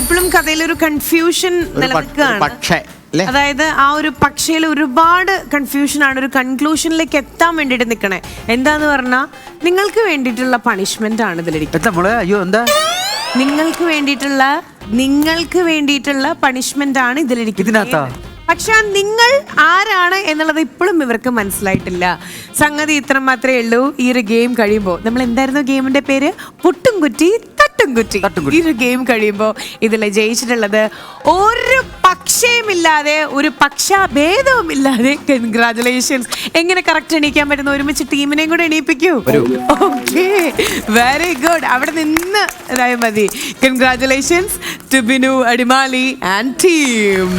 ഇപ്പോഴും കഥയിലൊരു കൺഫ്യൂഷൻ നിലനിൽക്കുകയാണ്. പക്ഷേ അതായത് ആ ഒരു പക്ഷേയിൽ ഒരുപാട് കൺഫ്യൂഷൻ ആണ്. ഒരു കൺക്ലൂഷനിലേക്ക് എത്താൻ വേണ്ടിട്ട് നിൽക്കണേ. എന്താന്ന് പറഞ്ഞാൽ നിങ്ങൾക്ക് വേണ്ടിയിട്ടുള്ള പണിഷ്മെന്റ് ആണ് ഇതിലിരിക്കുന്നത്. അയ്യോ എന്താ നിങ്ങൾക്ക് വേണ്ടിയിട്ടുള്ള പണിഷ്മെന്റ് ആണ് ഇതിലിരിക്കുന്നത്. പക്ഷെ നിങ്ങൾ ആരാണ് എന്നുള്ളത് ഇപ്പോഴും ഇവർക്ക് മനസ്സിലായിട്ടില്ല. സംഗതി ഇത്ര മാത്രമേ ഉള്ളൂ. ഈ ഒരു ഗെയിം കഴിയുമ്പോൾ, നമ്മൾ എന്തായിരുന്നു ഗെയിമിന്റെ പേര്? പുട്ടും കുറ്റി തട്ടും കുറ്റി. ഈ ഒരു ഗെയിം കഴിയുമ്പോൾ ഇതിൽ ജയിച്ചിട്ടുള്ളത് ഒരു പക്ഷേമില്ലാതെ, ഒരു പക്ഷഭേദവും ഇല്ലാതെ കൺഗ്രാജുലേഷൻസ്. എങ്ങനെ കറക്റ്റ് എണീക്കാൻ പറ്റുന്ന? ഒരുമിച്ച് ടീമിനെയും കൂടെ എണീപ്പിക്കൂ. Okay, very good. അവിടെ നിന്ന് ഇതായ മതി. Congratulations to Binu Adimali and team.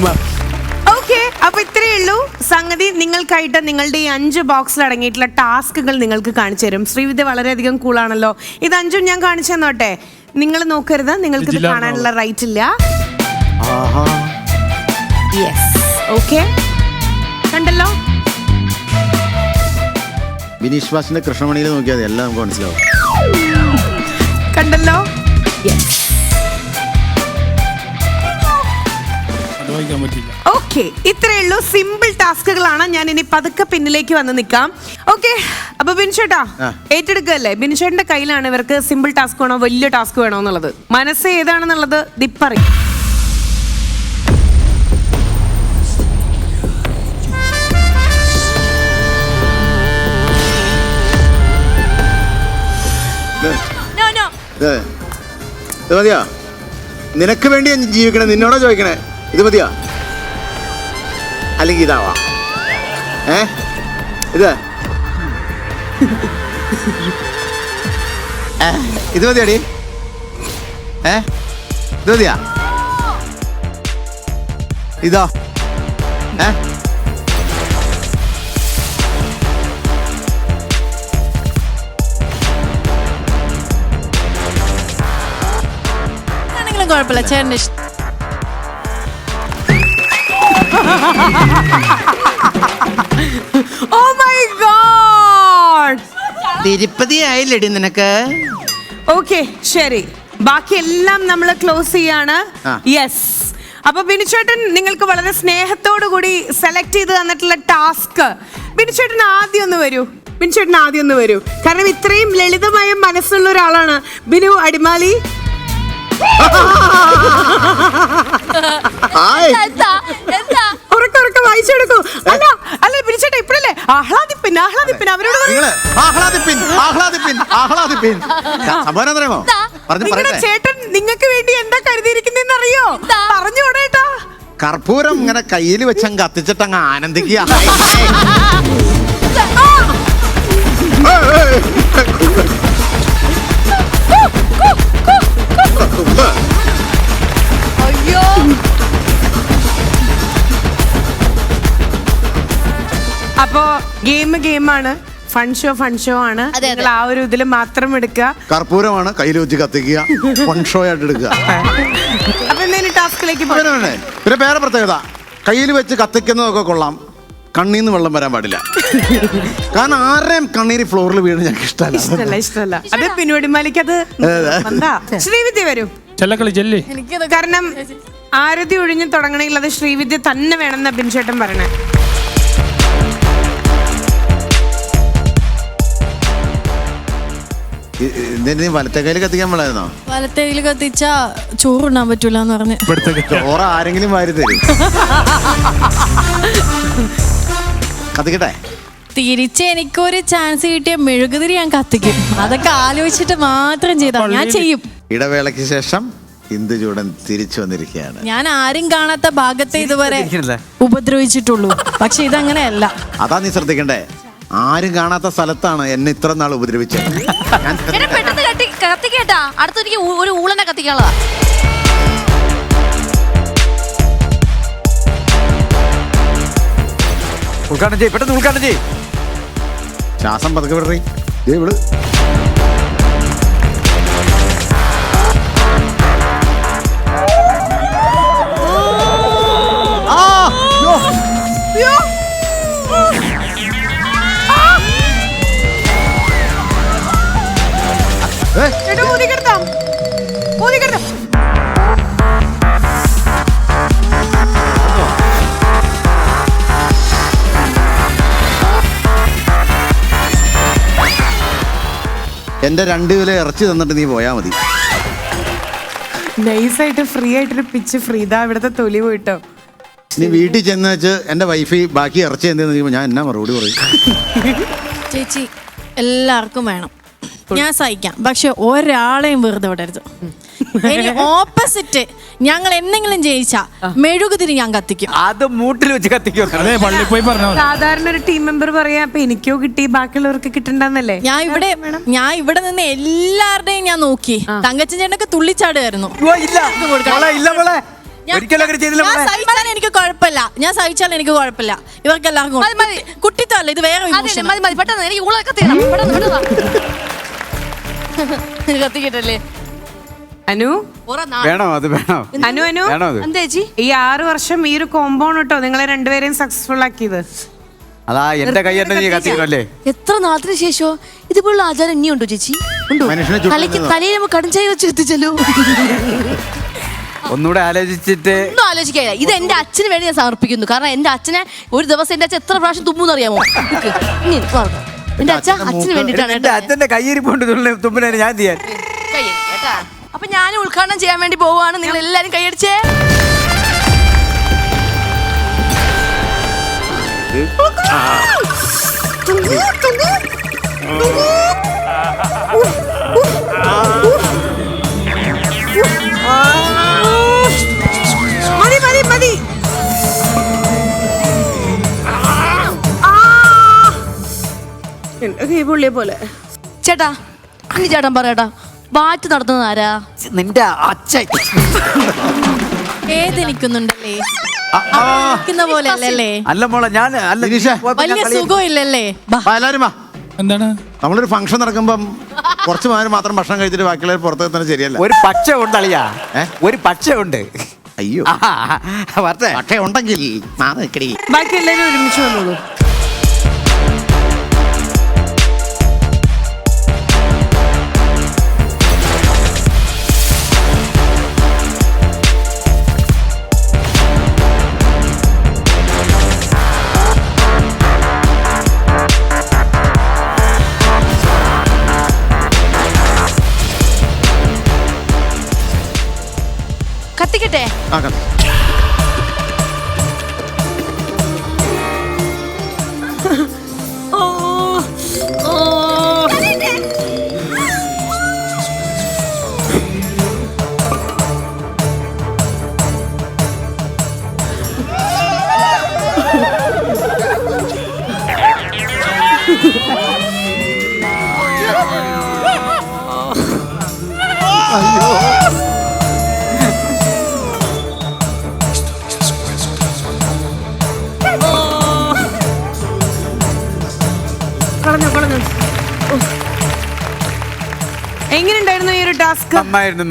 Okay, അപ്പൊ ഇത്രയേ ഉള്ളൂ സംഗതി. നിങ്ങൾക്കായിട്ട് നിങ്ങളുടെ ഈ 5 ബോക്സിൽ അടങ്ങിയിട്ടുള്ള ടാസ്കുകൾ നിങ്ങൾക്ക് കാണിച്ചു തരും. ശ്രീവിദ്യ വളരെയധികം കൂളാണല്ലോ. ഇത് 5 ഞാൻ കാണിച്ചു തന്നോട്ടെ. നിങ്ങൾ നോക്കരുത്, നിങ്ങൾക്ക് ഇത് കാണാനുള്ള റൈറ്റ് ഇല്ല. ഓക്കെ, കണ്ടല്ലോ. ബിനീഷ് ബാസിന്റെ കൃഷ്ണമണിയിൽ നോക്കിയാൽ എല്ലാം നമുക്ക് മനസ്സിലാവും. കണ്ടല്ലോ. ഓക്കെ, ഇത്രയേ ഉള്ളൂ. സിമ്പിൾ ടാസ്കുകളാണ്. ഞാൻ ഇനി പതുക്കെ പിന്നിലേക്ക് വന്ന് നിൽക്കാം. ഓക്കെ, അപ്പൊ ബിൻചേട്ടാ ഏറ്റെടുക്കല്ലേ? ബിൻചേട്ടന്റെ കയ്യിലാണ് ഇവർക്ക് സിമ്പിൾ ടാസ്ക് വേണോ വലിയ ടാസ്ക് വേണോ എന്നുള്ളത്. മനസ്സ് ഏതാണെന്നുള്ളത് ദിപ്പറി. മതിയാ? നിനക്ക് വേണ്ടി ഞാൻ ജീവിക്കണേ, നിന്നോടാ ചോദിക്കണേ. ഇത് മതിയാ? അല്ലെങ്കിൽ ഇതാവാ? ഇത് ഇത് മതിയാടി? ഇത് മതിയാ? ഇതോ? കുഴപ്പമില്ല, ചേട്ടന് ഇഷ്ടം. Oh my God! തിരുപ്പതി ആയില്ലേടി നിനക്ക്? ഓക്കെ, ശരി. ബാക്കി എല്ലാം നമ്മൾ ക്ലോസ് ചെയ്യാണ്. യെസ്. അപ്പൊ ബിനുചേട്ടൻ നിങ്ങൾക്ക് വളരെ സ്നേഹത്തോടു കൂടി സെലക്ട് ചെയ്ത് തന്നിട്ടുള്ള ടാസ്ക്. ബിനുചേട്ടൻ ആദ്യം ഒന്ന് വരൂ. കാരണം ഇത്രയും ലളിതമായ മനസ്സുള്ള ഒരാളാണ് ബിനു അടിമാലി. വായിച്ചെടുക്കൂ. അല്ല ബിനുചേട്ടാ, ഇപ്പഴല്ലേ ആഹ്ലാദിപ്പിൻ അവരോട് നിങ്ങളുടെ ചേട്ടൻ നിങ്ങൾക്ക് വേണ്ടി എന്താ കരുതിയിരിക്കുന്നതെന്ന് അറിയോ? പറഞ്ഞോടേട്ടാ. കർപ്പൂരം ഇങ്ങനെ കയ്യിൽ വെച്ചങ്ങ് കത്തിച്ചിട്ടങ്ങ് ആനന്ദിക്കുക. അയ്യോ, അപ്പോ ഗെയിമാണ്. ഫൺ ഷോ ആണ്. നിങ്ങൾ ആ ഒരു ഇതിൽ മാത്രം എടുക്കുക. കർപ്പൂരമാണ് കയ്യിൽ വെച്ച് കത്തിക്കുക. ഫൺ ഷോ ആയിട്ട് എടുക്കുക. അപ്പൊ എന്തെങ്കിലും ടാസ്കിലേക്ക് പിന്നെ വേറെ പ്രത്യേകത, കയ്യിൽ വെച്ച് കത്തിക്കുന്നതൊക്കെ കൊള്ളാം, കണ്ണീന്ന് വെള്ളം വരാൻ പാടില്ല. കാരണം ആരുടെയും കണ്ണീര് ഫ്ലോറിൽ വീണ് ഞങ്ങൾക്ക് ഇഷ്ടമല്ല. അത് പിന്നോടിമാലിക്ക് അത് ശ്രീവിദ്യ വരും. കാരണം ആരതി ഒഴിഞ്ഞ് തുടങ്ങണമെങ്കിൽ അത് ശ്രീവിദ്യ തന്നെ വേണമെന്ന് ബിൻചേട്ടൻ പറയണേ. വലത്തെ കയ്യിൽ കത്തിക്കാൻ പാടായിരുന്നോ? വലത്തെ കയ്യിൽ കത്തിച്ചാ ചോറുണ്ണാൻ പറ്റൂല എന്ന് പറഞ്ഞു. ചോറ് ആരെങ്കിലും വാരി തരും. കത്തിക്കട്ടെ? തിരിച്ച് എനിക്കൊരു ചാൻസ് കിട്ടിയ മെഴുകുതിരി ഞാൻ കത്തിക്കും. അതൊക്കെ ആലോചിച്ചിട്ട് മാത്രം ചെയ്താ ഞാൻ ചെയ്യും. ഇടവേളയ്ക്ക് ശേഷം ഇന്ദുചൂടൻ തിരിച്ചു വന്നിരിക്കുകയാണ്. ഞാൻ ആരും കാണാത്ത ഭാഗത്തെ ഇതുവരെ ഉപദ്രവിച്ചിട്ടുള്ളൂ. പക്ഷെ ഇതങ്ങനെയല്ല. അതാ നീ ശ്രദ്ധിക്കണ്ടേ. ആരും കാണാത്ത സ്ഥലത്താണ് എന്നെ ഇത്ര നാൾ ഉപദ്രവിച്ചത്. പെട്ടെന്ന് കത്തിക്കേട്ടാ, അടുത്തെനിക്ക് ഒരു ഊളനെ കത്തിക്കാനുള്ളതാ. പെട്ടെന്ന് ഉദ്ഘാടനം ചെയ്യ്. ശ്വാസം പതുക്കെ വിടറി. ഇവിടെ എന്റെ 2 കിലോ ഇറച്ചി തന്നിട്ട് നീ പോയാ മതി. നൈസായിട്ട് ഫ്രീ ആയിട്ടൊരു പിച്ച് ഫ്രീ. ഇതാ ഇവിടുത്തെ തൊലി പോയിട്ടോ. നീ വീട്ടിൽ ചെന്ന് വെച്ച് എന്റെ വൈഫ് ബാക്കി ഇറച്ചി എന്തെന്ന് ചോദിക്കുമ്പോൾ ഞാൻ എന്നാ മറുപടി പറയും? ചേച്ചി എല്ലാവർക്കും വേണം, ഞാൻ സഹിക്കാം, പക്ഷെ ഒരാളെയും വെറുതെ വിടരുത്. ഇനി ഓപ്പോസിറ്റ് ഞങ്ങൾ എന്തെങ്കിലും ജയിച്ചാ മെഴുകുതിരി ഞാൻ കത്തിക്കും. അത് മൂട്ടിൽ വെച്ച് കത്തിക്കും. അതെ, പള്ളിയിൽ പോയി പറഞ്ഞാൽ മതി. സാധാരണ ഒരു ടീം മെമ്പർ പറയാ അപ്പൊ എനിക്കോ കിട്ടി ബാക്കിയുള്ളവർക്ക് കിട്ടണ്ടെന്നല്ലേ? ഞാൻ ഇവിടെ നിന്ന് എല്ലാവരുടെയും ഞാൻ നോക്കി. തങ്കച്ചൻ ചേട്ടനൊക്കെ തുള്ളിച്ചാടുമായിരുന്നു. ഇല്ല മോളെ, ഇല്ല മോളെ, ഒരിക്കലും അങ്ങനെ ചെയ്തില്ല മോളെ. സഹിച്ചാൽ എനിക്ക് കുഴപ്പമില്ല, ഇവർക്ക് എല്ലാവർക്കും കുട്ടിത്തല്ല, ഇത് വേറെ വിമോശനം. മതി മതി പെട്ടെന്ന് എനിക്ക് ഊള കത്തിക്കണം. പെട്ടെന്ന് പെട്ടെന്ന് കത്തിക്കട്ടല്ലേ അനു വേണോ അത് വേണോ? അനു വേണോ അത്? എന്താ ചേച്ചി? ഈ 6 വർഷം ഈ ഒരു കോമ്പൗണ്ട് കേട്ടോ നിങ്ങളെ രണ്ടുപേരെയും സക്സസ്ഫുൾ ആക്കിയത്. അതാ എന്റെ കൈ തന്നെ നീ കത്തിക്കണല്ലേ. എത്ര നാളത്തിന് ശേഷോ ഇതുപോലുള്ള ആചാരം ഇനിയുണ്ടോ ചേച്ചി? ഉണ്ടോ? മനുഷ്യനെ ചുട്ടുന്നത്. തലയ്ക്ക് തലയിൽ നമുക്ക് കടുംചായ വെച്ച് എത്തിച്ചല്ലോ. ഒന്നുകൂടെ ആലോചിച്ചിട്ട്. ഒന്നും ആലോചിക്കാനില്ല. ഇത് എന്റെ അച്ഛന് വേണ്ടി ഞാൻ സമർപ്പിക്കുന്നു. കാരണം എന്റെ അച്ഛനെ ഒരു ദിവസം എന്റെ അച്ഛൻ എത്ര പ്രാവശ്യം തുമ്മുന്ന് അറിയാമോ? എന്റെ അച്ഛന് വേണ്ടിട്ടാണ് എന്റെ അച്ഛന്റെ കയ്യിരിപ്പുണ്ട് തുമ്പിനെ ഞാൻ ചെയ്യാൻ. കേട്ടാ. അപ്പൊ ഞാൻ ഉദ്ഘാടനം ചെയ്യാൻ വേണ്ടി പോവാണ്. നിങ്ങൾ എല്ലാരും കൈയടിച്ചേ. മതി മതി മതി. പുള്ളിയെ പോലെ ചേട്ടാ, അനി ചേട്ടൻ പറയട്ടാ, ബാറ്റ് നടത്തുന്നത് ആരാ? നിന്റെ അച്ഛൻ വേദനിക്കുന്നുണ്ടല്ലേ? പോലെ അല്ലല്ലേ? അല്ല മോളെ, ഞാൻ അല്ല ദിനേശേ. വലിയ സുഖമില്ലല്ലേ? എല്ലാരും വാ. എന്താണ്? നമ്മളൊരു ഫംഗ്ഷൻ നടക്കുമ്പം കുറച്ച് പേര് മാത്രം ഭക്ഷണം കഴിച്ചിട്ട് ബാക്കിയുള്ളവർ പുറത്ത് എത്തുന്നത് ശരിയല്ല. ഒരു പക്ഷ ഉണ്ട് അളിയാ, ഒരു പക്ഷ ഉണ്ട്. അയ്യോ, പക്ഷേ ഉണ്ടെങ്കിൽ ബാക്കി എല്ലാവരും ഒരുമിച്ച് വന്നോളൂ. കത്തിക്കട്ടെ? ആ കത്തി. എങ്ങനെയുണ്ടായിരുന്നു ഈ ഒരു ടാസ്ക്?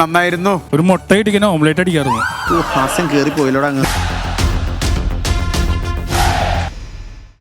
നന്നായിരുന്നു. ഒരു മുട്ട ഇടിക്കുന്ന ഓംലേറ്റ് അടിക്കാറുണ്ട്. ഹാസ്യം കേറി പോയില്ലോടാ അങ്ങ്.